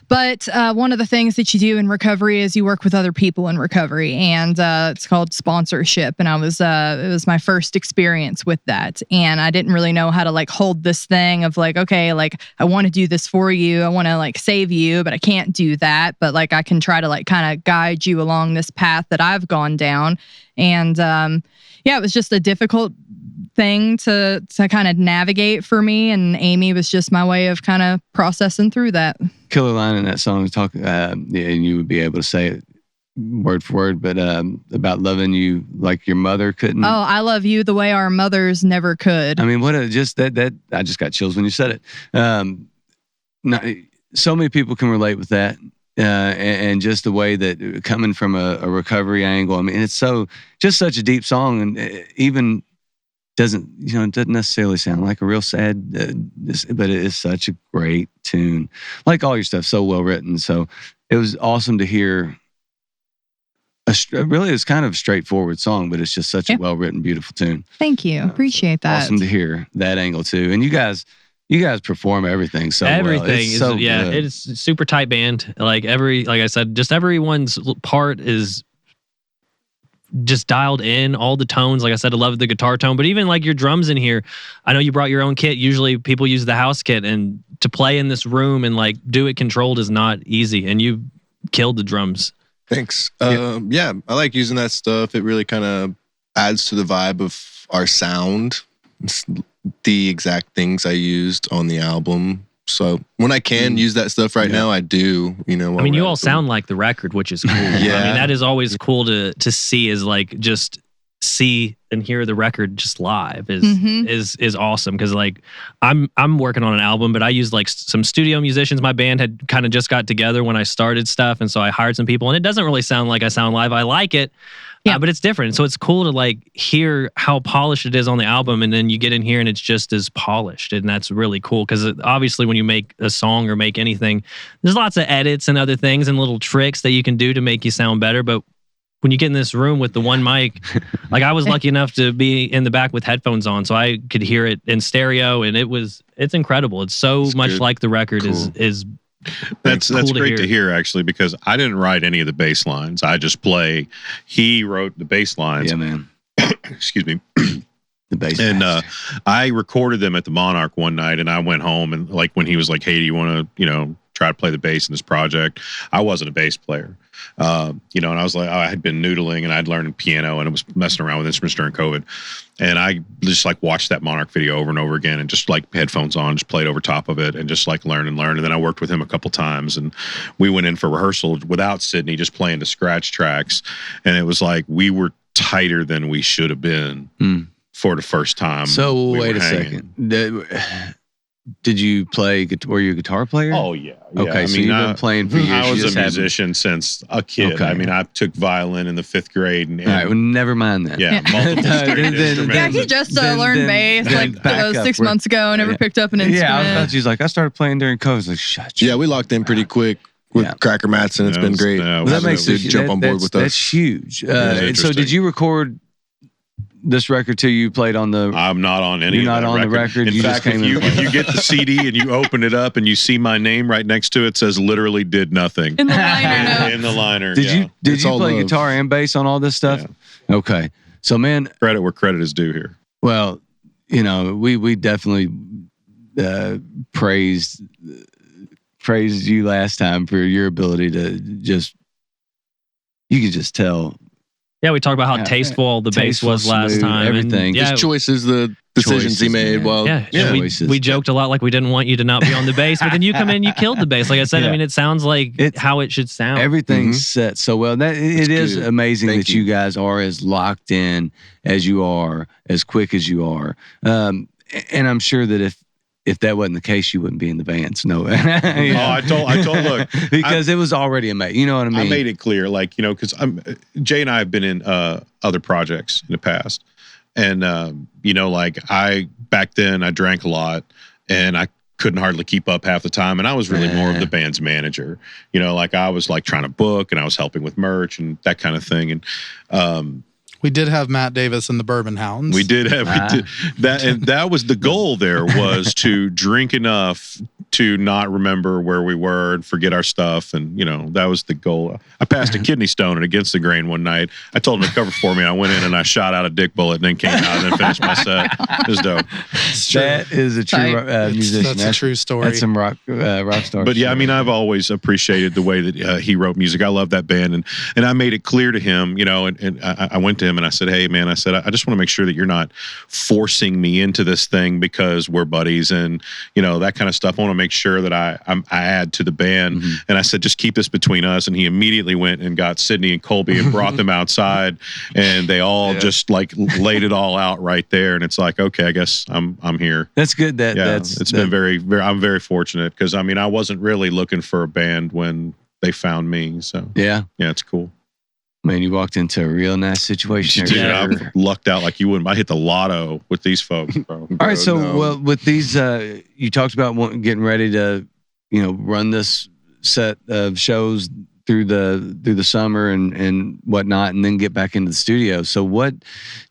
Speaker 5: But one of the things that you do in recovery is you work with other people in recovery, and it's called sponsorship. And it was my first experience with that, and I didn't really know how to like hold this thing of like, okay, like I want to do this for you, I want to like save you, but I can't do that. But like I can try to like kind of guide you along this path that I've gone down. And it was just a difficult thing to kind of navigate for me, and Amy was just my way of kind of processing through that.
Speaker 1: Killer line in that song, and you would be able to say it word for word, but about loving you like your mother couldn't.
Speaker 5: Oh, I love you the way our mothers never could.
Speaker 1: What a just that I just got chills when you said it. So many people can relate with that. And just the way that coming from a recovery angle, it's just such a deep song, and even doesn't necessarily sound like a real sad, but it is such a great tune. Like all your stuff, so well written. So it was awesome to hear. Really, it's kind of a straightforward song, but it's just such a well written, beautiful tune.
Speaker 5: Thank you, appreciate that.
Speaker 1: Awesome to hear that angle too, and you guys perform everything so
Speaker 2: everything
Speaker 1: well. It's so good.
Speaker 2: It's a super tight band. Like I said, just everyone's part is just dialed in, all the tones. Like I said, I love the guitar tone, but even like your drums in here, I know you brought your own kit. Usually people use the house kit, and to play in this room and like do it controlled is not easy, and you killed the drums.
Speaker 7: Thanks. I like using that stuff. It really kind of adds to the vibe of our sound. It's the exact things I used on the album. So when I can use that stuff right now, I do.
Speaker 2: You all sound like the record, which is cool.
Speaker 7: Yeah.
Speaker 2: That is always cool to see, is like just see and hear the record just live is awesome. Because like I'm working on an album, but I used like some studio musicians. My band had kind of just got together when I started stuff, and so I hired some people, and it doesn't really sound like I sound live. I like it. Yeah, but it's different. So it's cool to like hear how polished it is on the album, and then you get in here and it's just as polished, and that's really cool. Because obviously, when you make a song or make anything, there's lots of edits and other things and little tricks that you can do to make you sound better. But when you get in this room with the one mic, like I was lucky enough to be in the back with headphones on, so I could hear it in stereo, and it's incredible. It's so much
Speaker 7: good.
Speaker 2: like the record
Speaker 7: Cool.
Speaker 2: is
Speaker 6: That's
Speaker 2: cool
Speaker 6: great to hear, actually, because I didn't write any of the bass lines. I just play. He wrote the bass lines.
Speaker 1: Yeah, man.
Speaker 6: Excuse me.
Speaker 1: The bass.
Speaker 6: And I recorded them at the Monarch one night, and I went home and like when he was like, "Hey, do you want to try to play the bass in this project?" I wasn't a bass player, and I was like, I had been noodling and I'd learned piano and I was messing around with instruments during COVID, and I just like watched that Monarch video over and over again and just like headphones on, just played over top of it and just like learn. And then I worked with him a couple times, and we went in for rehearsal without Sydney, just playing the scratch tracks, and it was like we were tighter than we should have been. For the first time.
Speaker 1: So wait a second. Did you play? Were you a guitar player?
Speaker 6: Oh yeah.
Speaker 1: Okay, so you've been playing for years.
Speaker 6: I was a musician since a kid.
Speaker 1: Okay.
Speaker 6: I mean, I took violin in the 5th grade. And
Speaker 1: All right, well, never mind that.
Speaker 6: Yeah, multiple stringed instruments.
Speaker 5: Yeah, he just learned bass like 6 months ago. Never picked up an instrument.
Speaker 1: Yeah, I was about to, he's like, I started playing during COVID. I was like, shut.
Speaker 7: Yeah, we locked in pretty quick with Cracker Matson. It's been great.
Speaker 6: Well,
Speaker 1: that makes
Speaker 7: it jump on board with us.
Speaker 1: That's huge.
Speaker 6: Yeah,
Speaker 1: so did you record this record too? You played on the.
Speaker 6: I'm not on any.
Speaker 1: You're not on the record.
Speaker 6: In fact, if you get the CD and you open it up and you see my name right next to it, says literally did nothing
Speaker 5: in the liner.
Speaker 6: in the liner.
Speaker 1: Did you
Speaker 7: It's all
Speaker 1: play
Speaker 7: love.
Speaker 1: guitar and bass on all this stuff? Yeah. Okay, so man,
Speaker 6: Credit where credit is due here.
Speaker 1: well, we definitely praised you last time for your ability to just. You could just tell.
Speaker 2: Yeah, we talked about how tasteful the bass was last
Speaker 1: smooth,
Speaker 2: time.
Speaker 1: everything.
Speaker 2: And, yeah,
Speaker 7: His choices, the decisions he
Speaker 1: Choices,
Speaker 7: made.
Speaker 1: man.
Speaker 7: Well,
Speaker 2: yeah. We joked a lot like we didn't want you to not be on the bass, but then you come in, you killed the bass. Like I said,
Speaker 1: Yeah.
Speaker 2: I mean, it sounds like how it should sound.
Speaker 1: Everything's set so well. That it is
Speaker 7: good.
Speaker 1: amazing
Speaker 7: Thank
Speaker 1: that you guys are as locked in as you are, as quick as you are. And I'm sure that if that wasn't the case, you wouldn't be in the bands. No.
Speaker 6: I told look,
Speaker 1: because it was already amazing. You know what I mean?
Speaker 6: I made it clear, like, because Jay and I have been in other projects in the past. And, back then I drank a lot and I couldn't hardly keep up half the time. And I was really more of the band's manager, I was like trying to book and I was helping with merch and that kind of thing. And,
Speaker 8: We did have Matt Davis and the Bourbon Hounds.
Speaker 6: we did that. And that was the goal there, was to drink enough to not remember where we were and forget our stuff. And, that was the goal. I passed a kidney stone at Against the Grain one night. I told him to cover for me. I went in and I shot out a dick bullet and then came out and then finished my set. It was dope.
Speaker 1: That is a true musician.
Speaker 8: That's a true story.
Speaker 1: That's some rock star.
Speaker 6: But yeah, I mean, I've always appreciated the way that he wrote music. I love that band, and I made it clear to him, and I went to him and I said, "Hey, man," I said, "I just want to make sure that you're not forcing me into this thing because we're buddies and that kind of stuff. I want to make sure that I add to the band."
Speaker 1: Mm-hmm.
Speaker 6: And I said, "Just keep this between us." And he immediately went and got Sydney and Colby and brought them outside, and they all just like laid it all out right there. And it's like, okay, I guess I'm here.
Speaker 1: That's good.
Speaker 6: It's been very, very. I'm very fortunate because I mean I wasn't really looking for a band when they found me. So
Speaker 1: yeah,
Speaker 6: it's cool.
Speaker 1: Man, you walked into a real nice situation.
Speaker 6: Dude, I've lucked out like you wouldn't. I hit the lotto with these folks, bro.
Speaker 1: All right, so well, with these, you talked about getting ready to, run this set of shows through the summer and whatnot, and then get back into the studio. So, what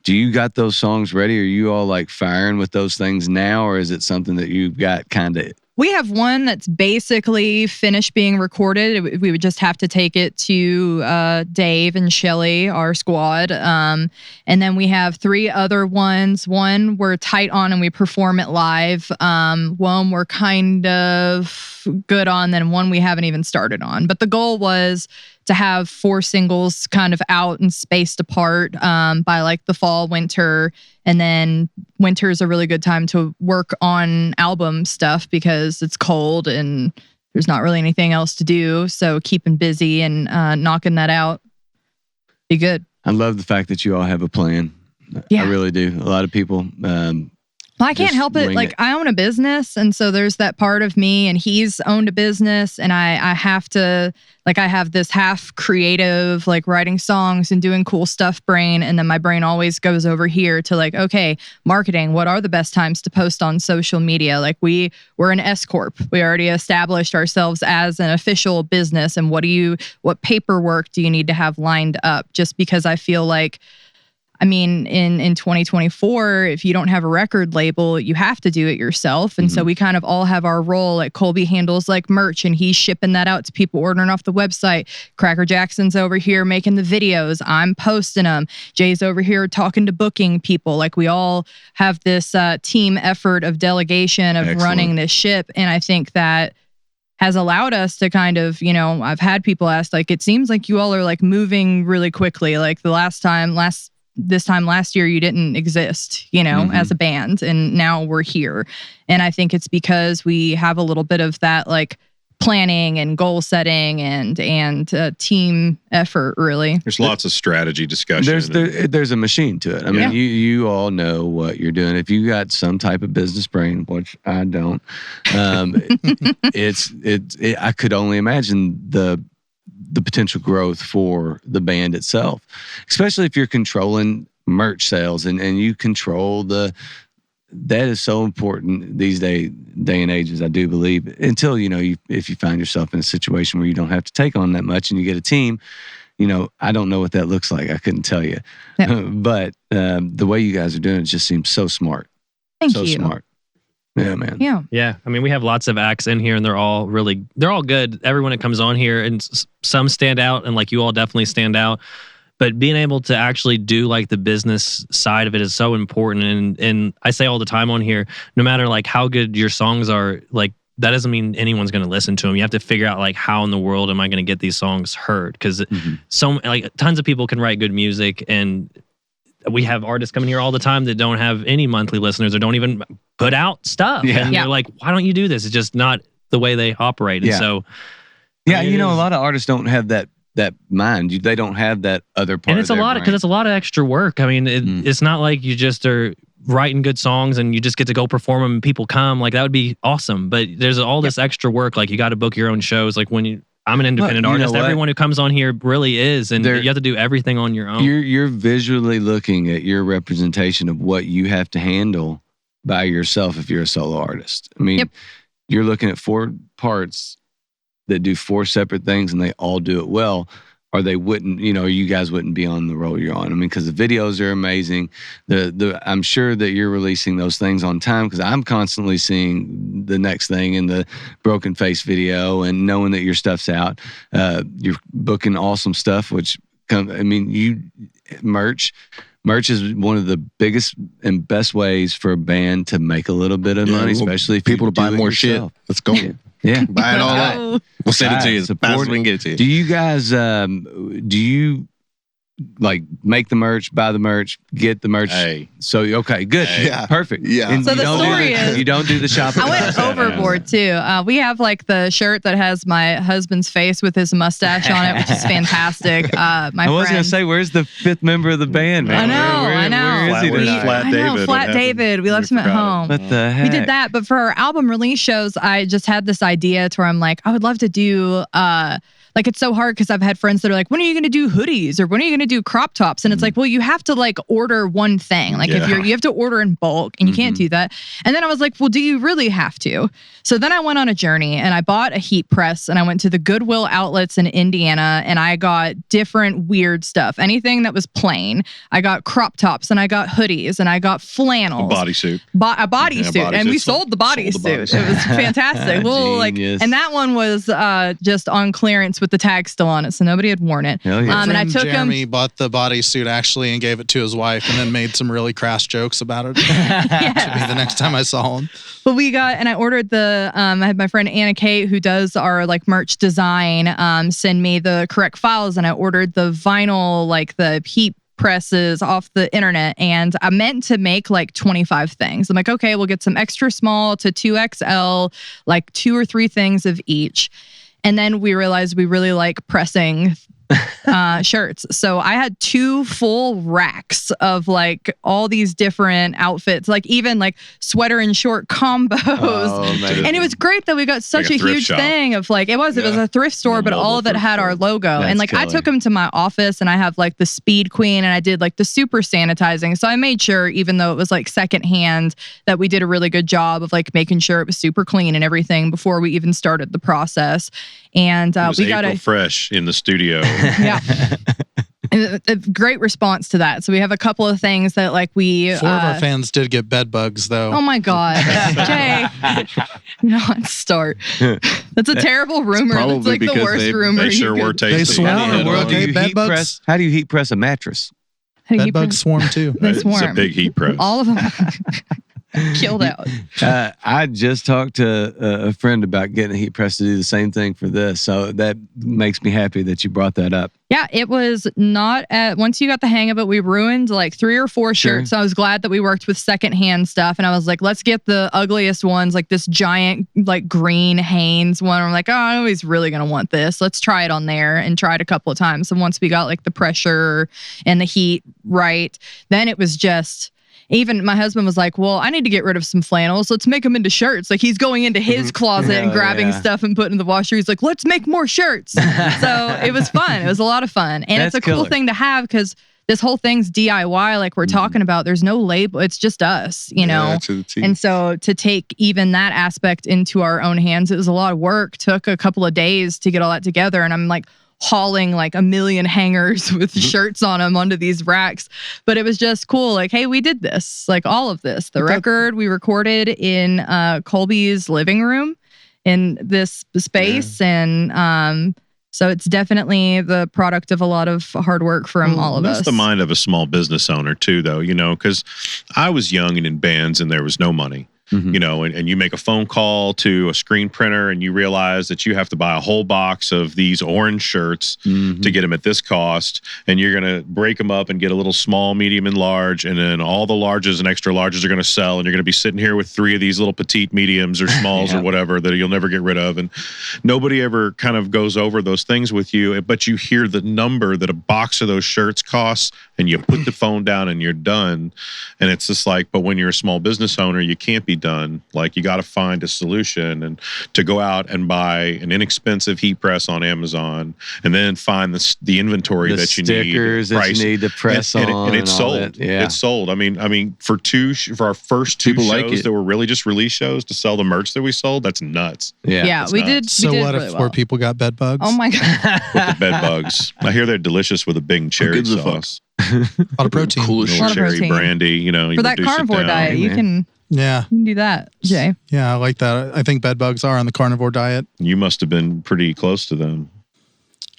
Speaker 1: do you got those songs ready? Are you all like firing with those things now, or is it something that you've got kind of?
Speaker 5: We have one that's basically finished being recorded. We would just have to take it to Dave and Shelly, our squad. And then we have 3 other ones. One we're tight on and we perform it live. One we're kind of good on, then one we haven't even started on. But the goal was to have 4 singles kind of out and spaced apart by like the fall, winter. And then winter is a really good time to work on album stuff because it's cold and there's not really anything else to do. So keeping busy and knocking that out, be good.
Speaker 1: I love the fact that you all have a plan.
Speaker 5: Yeah.
Speaker 1: I really do. A lot of people.
Speaker 5: I can't help it. Like I own a business. And so there's that part of me and he's owned a business and I have to, like I have this half creative, like writing songs and doing cool stuff brain. And then my brain always goes over here to like, okay, marketing, what are the best times to post on social media? Like we're an S Corp. We already established ourselves as an official business. And what paperwork do you need to have lined up? Just because I feel like I mean, in 2024, if you don't have a record label, you have to do it yourself. And so we kind of all have our role. Like Colby handles like merch and he's shipping that out to people ordering off the website. Cracker Jackson's over here making the videos. I'm posting them. Jay's over here talking to booking people. Like we all have this team effort of delegation of running this ship. And I think that has allowed us to kind of, you know, I've had people ask, like, it seems like you all are like moving really quickly. Like this time last year, you didn't exist, you know, as a band, and now we're here. And I think it's because we have a little bit of that like planning and goal setting and team effort, really.
Speaker 6: There's lots of strategy discussion.
Speaker 1: There's a machine to it. I mean, you all know what you're doing. If you got some type of business brain, which I don't, I could only imagine the potential growth for the band itself, especially if you're controlling merch sales and you control that is so important these day and ages, I do believe, until, you know, if you find yourself in a situation where you don't have to take on that much and you get a team, you know, I don't know what that looks like. I couldn't tell you. Yeah. But the way you guys are doing it just seems so smart.
Speaker 5: Thank you.
Speaker 1: So smart. Yeah, man.
Speaker 2: Yeah. I mean, we have lots of acts in here and they're all good. Everyone that comes on here, and some stand out, and like you all definitely stand out. But being able to actually do like the business side of it is so important. And I say all the time on here, no matter like how good your songs are, like that doesn't mean anyone's going to listen to them. You have to figure out like how in the world am I going to get these songs heard? Because tons of people can write good music, and we have artists coming here all the time that don't have any monthly listeners or don't even put out stuff. Yeah. And they're like, why don't you do this? It's just not the way they operate. And so,
Speaker 1: I mean, you know, a lot of artists don't have that mind. They don't have that other part.
Speaker 2: And it's because it's a lot of extra work. I mean, it's not like you just are writing good songs and you just get to go perform them and people come. Like that would be awesome. But there's all this extra work. Like you got to book your own shows. Like I'm an independent artist. Everyone who comes on here really is, and you have to do everything on your own.
Speaker 1: You're visually looking at your representation of what you have to handle by yourself if you're a solo artist. I mean, you're looking at 4 parts that do 4 separate things, and they all do it well, or they wouldn't. You know, you guys wouldn't be on the roll you're on. I mean, because the videos are amazing. I'm sure that you're releasing those things on time, because I'm constantly seeing the next thing in the Broken Face video, and knowing that your stuff's out. You're booking awesome stuff, merch is one of the biggest and best ways for a band to make a little bit of money, especially if
Speaker 7: people to buy more
Speaker 1: yourself.
Speaker 7: Shit. Let's go.
Speaker 1: Yeah.
Speaker 7: Buy it all up. We'll send it to you as fast as we can get it to you.
Speaker 1: Do you guys, like make the merch, buy the merch, get the merch?
Speaker 7: Hey.
Speaker 1: So, okay, good.
Speaker 7: Yeah.
Speaker 1: Perfect.
Speaker 7: Yeah.
Speaker 1: And
Speaker 5: so the story is,
Speaker 1: you don't do the shopping.
Speaker 5: I went overboard too. We have like the shirt that has my husband's face with his mustache on it, which is fantastic. I was
Speaker 1: going to say, where's the 5th member of the band, man?
Speaker 5: I know.
Speaker 6: Where is he tonight?
Speaker 5: Flat David. We left him at home.
Speaker 1: What the heck?
Speaker 5: We did that, but for our album release shows, I just had this idea to where I'm like, I would love to do like, it's so hard because I've had friends that are like, when are you going to do hoodies, or when are you going to do crop tops? And it's like, well, you have to like order one thing. Like if you have to order in bulk, and you can't do that. And then I was like, well, do you really have to? So then I went on a journey and I bought a heat press, and I went to the Goodwill outlets in Indiana, and I got different weird stuff. Anything that was plain. I got crop tops, and I got hoodies, and I got flannels.
Speaker 6: A bodysuit.
Speaker 5: A bodysuit. And we sold the bodysuit. It was fantastic. Well, like, and that one was just on clearance with the tag still on it, so nobody had worn it.
Speaker 1: Hell yeah.
Speaker 5: And I took
Speaker 8: Jeremy bought the bodysuit actually and gave it to his wife, and then made some really crass jokes about it to me the next time I saw him.
Speaker 5: But I ordered I had my friend Anna Kate, who does our like merch design, send me the correct files, and I ordered the vinyl, like the heat presses off the internet, and I meant to make like 25 things. I'm like, okay, we'll get some extra small to 2XL, like 2 or 3 things of each. And then we realized we really like pressing shirts. So I had 2 full racks of like all these different outfits, like even like sweater and short combos. And it was great that we got such like a huge thing of like, it was a thrift store, but all of it had our logo. That's and like killer. I took them to my office, and I have like the Speed Queen, and I did like the super sanitizing. So I made sure, even though it was like secondhand, that we did a really good job of like making sure it was super clean and everything before we even started the process. And we got
Speaker 6: fresh in the studio.
Speaker 5: Yeah. A great response to that. So we have a couple of things that like we
Speaker 8: 4 of our fans did get bed bugs though.
Speaker 5: Oh my God, Jay! Not start. That's a terrible rumor.
Speaker 7: probably
Speaker 5: That's like the
Speaker 7: because
Speaker 5: worst
Speaker 7: they-
Speaker 5: rumor.
Speaker 6: They sure
Speaker 5: you
Speaker 6: were
Speaker 5: could-
Speaker 6: tasty.
Speaker 8: They swarm.
Speaker 6: Yeah.
Speaker 8: We're
Speaker 1: How do
Speaker 8: okay.
Speaker 1: you
Speaker 8: Bed
Speaker 1: heat
Speaker 8: bugs.
Speaker 1: press? How do you heat press a mattress?
Speaker 5: How do you
Speaker 8: Bed bugs swarm too.
Speaker 5: They
Speaker 6: It's a
Speaker 5: swarm.
Speaker 6: big heat press.
Speaker 5: All of them killed out.
Speaker 1: I just talked to a friend about getting a heat press to do the same thing for this, so that makes me happy that you brought that up.
Speaker 5: Yeah, it was not once you got the hang of it, we ruined like 3 or 4
Speaker 1: Sure.
Speaker 5: shirts. So I was glad that we worked with secondhand stuff. And I was like, let's get the ugliest ones, like this giant, like green Hanes one. I'm like, oh, nobody's really going to want this. Let's try it on there, and tried a couple of times. And once we got like the pressure and the heat right, then it was just. Even my husband was like, well, I need to get rid of some flannels. Let's make them into shirts. Like he's going into his closet and grabbing stuff and putting in the washer. He's like, let's make more shirts. So it was fun. It was a lot of fun. And
Speaker 1: That's
Speaker 5: it's a cool
Speaker 1: killer.
Speaker 5: thing to have because this whole thing's DIY, like we're talking about. There's no label. It's just us, you know?
Speaker 7: Yeah, to the T.
Speaker 5: And so to take even that aspect into our own hands, it was a lot of work. Took a couple of days to get all that together. And I'm like, hauling like a million hangers with shirts on them onto these racks. But it was just cool. Like, hey, we did this, like all of this. The record we recorded in Colby's living room in this space. And so it's definitely the product of a lot of hard work from all of us.
Speaker 6: That's the mind of a small business owner too, though, you know, because I was young and in bands and there was no money. You know, and you make a phone call to a screen printer and you realize that you have to buy a whole box of these orange shirts to get them at this cost. And you're going to break them up and get a little small, medium, and large. And then all the larges and extra larges are going to sell. And you're going to be sitting here with 3 of these little petite mediums or smalls or whatever that you'll never get rid of. And nobody ever kind of goes over those things with you. But you hear the number that a box of those shirts costs and you put the phone down and you're done. And it's just like, but when you're a small business owner, you can't be done. Like you got to find a solution and to go out and buy an inexpensive heat press on Amazon and then find the inventory
Speaker 1: The
Speaker 6: that you need,
Speaker 1: stickers that you need to press
Speaker 6: and
Speaker 1: on,
Speaker 6: it's
Speaker 1: and all
Speaker 6: sold.
Speaker 1: that. Yeah.
Speaker 6: It's sold. I mean, for our first 2
Speaker 7: People
Speaker 6: shows
Speaker 7: like it.
Speaker 6: that were really just release shows to sell the merch that we sold, that's nuts.
Speaker 5: Yeah,
Speaker 6: That's
Speaker 5: we
Speaker 6: nuts.
Speaker 5: did.
Speaker 8: So
Speaker 5: we did
Speaker 8: what
Speaker 5: really
Speaker 8: if
Speaker 5: well.
Speaker 8: 4 people got bed bugs?
Speaker 5: Oh my God.
Speaker 6: With the bed bugs. I hear they're delicious with a big cherry
Speaker 7: gives a fuck?
Speaker 6: sauce.
Speaker 8: A lot of protein.
Speaker 7: Cool as
Speaker 6: Little
Speaker 5: lot of
Speaker 6: cherry
Speaker 5: protein.
Speaker 6: brandy, you know. You
Speaker 5: For that
Speaker 6: reduce it
Speaker 5: carnivore
Speaker 6: down.
Speaker 5: diet, you
Speaker 1: man.
Speaker 8: Yeah.
Speaker 5: you can do that, Jay.
Speaker 8: Yeah, I like that. I think bed bugs are on the carnivore diet.
Speaker 6: You must have been pretty close to them.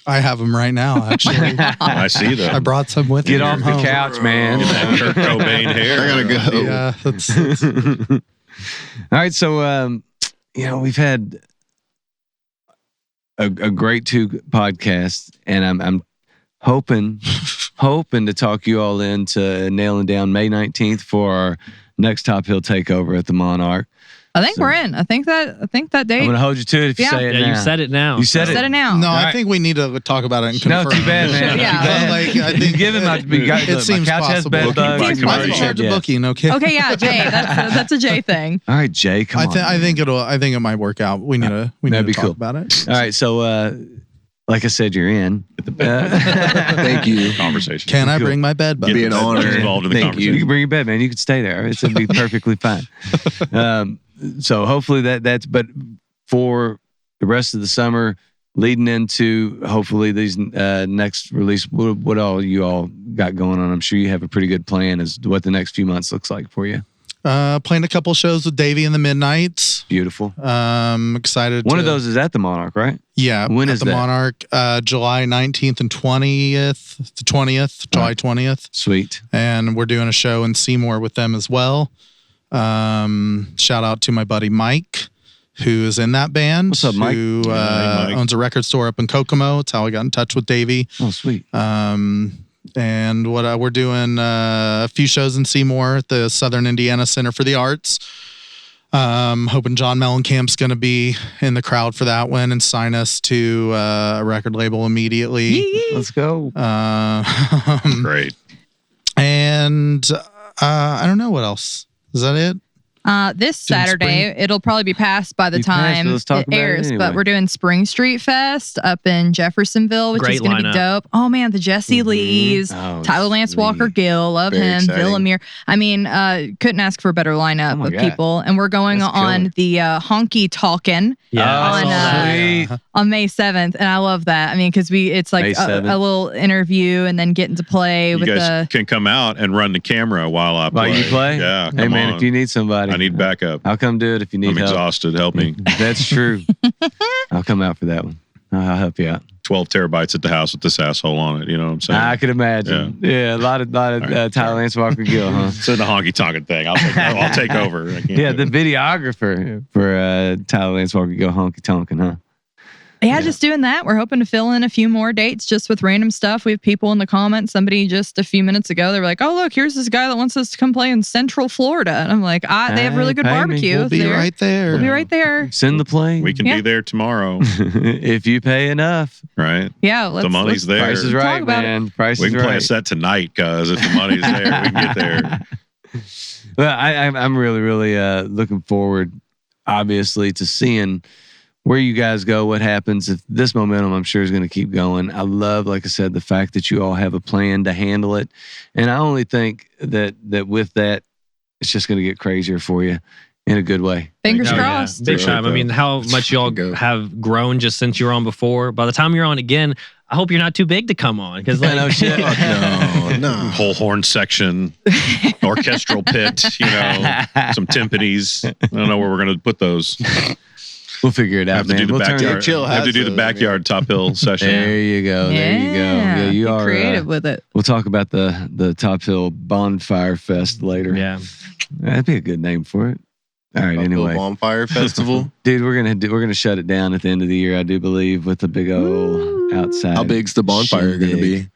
Speaker 8: I have them right now, actually.
Speaker 6: I see them.
Speaker 8: I brought some with me.
Speaker 1: Get off
Speaker 8: from
Speaker 1: the
Speaker 8: home.
Speaker 1: couch, man.
Speaker 6: Get that Kurt Cobain hair.
Speaker 7: I gotta go.
Speaker 8: Yeah, that's
Speaker 1: All right, so you know, we've had a great 2 podcasts, and I'm hoping to talk you all into nailing down May 19th for our next Top Hill takeover at the Monarch.
Speaker 5: I think we're in. I think that date.
Speaker 1: I'm gonna hold you to it if you
Speaker 5: Yeah.
Speaker 1: say it
Speaker 2: Yeah,
Speaker 1: now.
Speaker 2: you said it now.
Speaker 1: You said
Speaker 5: Set it
Speaker 1: it.
Speaker 5: now.
Speaker 8: no.
Speaker 1: All
Speaker 8: I
Speaker 1: right.
Speaker 8: think we need to talk about it and
Speaker 1: No,
Speaker 8: confirm.
Speaker 1: too bad, man.
Speaker 5: Yeah.
Speaker 1: Too bad.
Speaker 8: Like, I think
Speaker 1: you given my. We got,
Speaker 8: it
Speaker 1: look,
Speaker 8: seems
Speaker 1: my couch has
Speaker 8: possible.
Speaker 1: bed
Speaker 8: Booking
Speaker 1: bugs.
Speaker 5: by
Speaker 1: I've
Speaker 5: committee.
Speaker 8: I'm
Speaker 1: already
Speaker 8: in
Speaker 1: said
Speaker 8: charge of
Speaker 1: yes.
Speaker 8: booking. Okay.
Speaker 5: Okay, yeah, Jay. That's a Jay thing.
Speaker 1: All right, Jay, come on.
Speaker 8: I think it might work out. We need to
Speaker 1: That'd be
Speaker 8: talk
Speaker 1: cool.
Speaker 8: about it.
Speaker 1: All right, so like I said, you're in.
Speaker 7: Thank you.
Speaker 6: Conversation.
Speaker 8: Can I
Speaker 1: Cool.
Speaker 8: bring my bed bugs?
Speaker 7: Be an honor.
Speaker 6: Involved in the
Speaker 7: Thank
Speaker 6: conversation.
Speaker 1: You can bring your bed, man. You can stay there. It'll be perfectly fine. So hopefully that's. But for the rest of the summer, leading into hopefully these next release, what all you all got going on? I'm sure you have a pretty good plan as to what the next few months looks like for you.
Speaker 8: Playing a couple shows with Davey in the Midnights.
Speaker 1: Beautiful.
Speaker 8: Excited.
Speaker 1: One of those is at the Monarch, right?
Speaker 8: Yeah.
Speaker 1: When
Speaker 8: at
Speaker 1: is
Speaker 8: the
Speaker 1: that?
Speaker 8: Monarch? July 19th and 20th. The 20th, July 20th.
Speaker 1: Sweet.
Speaker 8: And we're doing a show in Seymour with them as well. Shout out to my buddy Mike, who is in that band.
Speaker 1: What's up, Mike?
Speaker 8: Who
Speaker 6: Hey, Mike.
Speaker 8: owns a record store up in Kokomo. It's how I got in touch with Davey.
Speaker 1: Oh, sweet.
Speaker 8: And what we're doing a few shows in Seymour at the Southern Indiana Center for the Arts. Hoping John Mellencamp's going to be in the crowd for that one and sign us to a record label immediately.
Speaker 1: Let's go.
Speaker 6: Great.
Speaker 8: And I don't know what else. Is that it?
Speaker 5: This Saturday, it'll probably be passed by the
Speaker 1: You passed
Speaker 5: time
Speaker 1: it, let's talk
Speaker 5: it
Speaker 1: about it
Speaker 5: airs,
Speaker 1: anyway.
Speaker 5: but we're doing Spring Street Fest up in Jeffersonville, which
Speaker 2: Great
Speaker 5: is going to be
Speaker 2: lineup.
Speaker 5: dope. Oh man, the Jesse Lees,
Speaker 1: Oh,
Speaker 5: Tyler Lance
Speaker 1: sweet.
Speaker 5: Walker Gill, love
Speaker 7: Very
Speaker 5: him,
Speaker 7: exciting.
Speaker 5: Villamere. I mean, couldn't ask for a better lineup
Speaker 1: Oh my
Speaker 5: of
Speaker 1: God.
Speaker 5: people. And we're going
Speaker 1: That's
Speaker 5: on
Speaker 1: killer.
Speaker 5: the Honky Talkin'
Speaker 2: Yeah, I
Speaker 5: on,
Speaker 2: saw that.
Speaker 1: Sweet.
Speaker 5: on May 7th. And I love that. I mean, because it's like
Speaker 1: May
Speaker 5: a
Speaker 1: 7th.
Speaker 5: little interview and then getting to play
Speaker 6: You
Speaker 5: with
Speaker 6: guys can come out and run the camera while I play.
Speaker 1: While you play?
Speaker 6: Yeah.
Speaker 1: Hey
Speaker 6: come
Speaker 1: man,
Speaker 6: on.
Speaker 1: if you need somebody,
Speaker 6: I need backup.
Speaker 1: I'll come do it if you need
Speaker 6: I'm
Speaker 1: help.
Speaker 6: exhausted. Help me.
Speaker 1: That's true. I'll come out for that one. I'll help you out.
Speaker 6: 12 terabytes at the house with this asshole on it. You know what I'm saying?
Speaker 1: I could imagine. Yeah, a lot of
Speaker 6: right,
Speaker 1: Tyler Lance Walker Gill, huh?
Speaker 6: So the honky tonkin thing. I'll take over. I can't
Speaker 1: Yeah,
Speaker 6: do
Speaker 1: the
Speaker 6: it.
Speaker 1: videographer for Tyler Lance Walker Gill honky tonkin', huh?
Speaker 5: Yeah, just doing that. We're hoping to fill in a few more dates just with random stuff. We have people in the comments. Somebody just a few minutes ago, they were like, "Oh, look, here's this guy that wants us to come play in Central Florida." And I'm like, they have really good
Speaker 1: Pay me.
Speaker 5: barbecue.
Speaker 8: We'll be
Speaker 5: there.
Speaker 8: right there.
Speaker 5: We'll be right there.
Speaker 1: Send the plane.
Speaker 6: We can
Speaker 5: Yeah.
Speaker 6: be there tomorrow,
Speaker 1: if you pay enough.
Speaker 6: right?
Speaker 5: Yeah, let's,
Speaker 6: The money's there.
Speaker 1: Price is
Speaker 5: Talk
Speaker 1: right,
Speaker 5: about it.
Speaker 1: man. Price
Speaker 6: We
Speaker 1: is
Speaker 6: can play a
Speaker 1: right.
Speaker 6: set tonight, cuz if the money's there, we can get there.
Speaker 1: Well, I'm really, really looking forward, obviously, to seeing where you guys go, what happens. If this momentum, I'm sure, is going to keep going. I love, like I said, the fact that you all have a plan to handle it. And I only think that with that, it's just going to get crazier for you in a good way.
Speaker 5: Fingers
Speaker 2: Oh, yeah.
Speaker 5: crossed.
Speaker 2: Big
Speaker 6: Yeah.
Speaker 2: time. I mean, how much y'all
Speaker 7: Go.
Speaker 2: have grown just since you were on before. By the time you're on again, I hope you're not too big to come on. Because
Speaker 1: Yeah, no shit.
Speaker 7: No.
Speaker 6: Whole horn section, orchestral pit, some timpanis. I don't know where we're going to put those.
Speaker 1: We'll figure it
Speaker 6: I
Speaker 1: out,
Speaker 6: have to
Speaker 1: man.
Speaker 6: do the
Speaker 1: We'll turn
Speaker 6: backyard.
Speaker 1: it.
Speaker 7: Chill
Speaker 6: I have to
Speaker 7: has
Speaker 6: do the
Speaker 7: those,
Speaker 6: backyard top hill session.
Speaker 1: There you go. There you go. Yeah, you
Speaker 5: Be
Speaker 1: are
Speaker 5: creative with it.
Speaker 1: We'll talk about the Top Hill Bonfire Fest later.
Speaker 2: yeah.
Speaker 1: That'd be a good name for it. All right.
Speaker 7: Buffalo
Speaker 1: Anyway,
Speaker 7: Bonfire Festival.
Speaker 1: dude, we're gonna shut it down at the end of the year, I do believe, with the big old outside.
Speaker 7: How big's the bonfire going to be?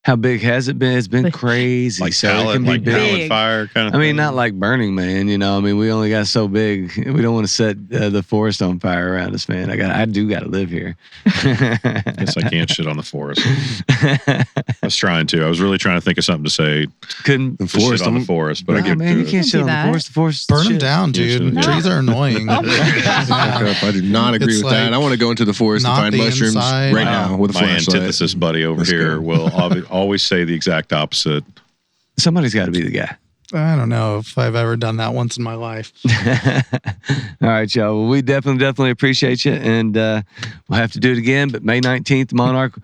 Speaker 1: How big has it been? It's been crazy.
Speaker 6: Like
Speaker 1: so it
Speaker 6: talent,
Speaker 1: can be
Speaker 6: like
Speaker 1: big.
Speaker 6: talent fire kind of
Speaker 1: I mean,
Speaker 6: thing.
Speaker 1: not like Burning Man, I mean, we only got so big. We don't want to set the forest on fire around us, man. I do got to live here.
Speaker 6: Guess I can't shit on the forest. I was trying to. I was really trying to think of something to say.
Speaker 1: Couldn't.
Speaker 7: The
Speaker 6: To shit
Speaker 7: forest
Speaker 6: on the
Speaker 7: I'm-
Speaker 6: forest, but I
Speaker 1: Nah,
Speaker 6: get
Speaker 1: man, you
Speaker 6: to
Speaker 1: can't
Speaker 6: it.
Speaker 1: shit on the
Speaker 5: that.
Speaker 1: forest. The forest.
Speaker 8: Burn them
Speaker 1: shit.
Speaker 8: down, dude.
Speaker 6: Yeah.
Speaker 8: Trees are annoying.
Speaker 7: I do not agree
Speaker 8: It's
Speaker 7: with that.
Speaker 8: like
Speaker 7: I want to go into the forest and
Speaker 8: not
Speaker 7: find
Speaker 8: the
Speaker 7: mushrooms
Speaker 8: inside.
Speaker 7: right
Speaker 1: Wow.
Speaker 7: now with a
Speaker 6: My
Speaker 7: flashlight.
Speaker 6: antithesis buddy over
Speaker 7: Let's
Speaker 6: here
Speaker 7: go.
Speaker 6: will always say the exact opposite.
Speaker 1: Somebody's got to be the guy.
Speaker 8: I don't know if I've ever done that once in my life.
Speaker 1: All right, y'all. Well, we definitely appreciate you, and we'll have to do it again. But May 19th, Monarch,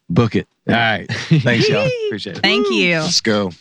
Speaker 1: book it. All right. Thanks, y'all. Appreciate it.
Speaker 5: Thank you.
Speaker 7: Let's go.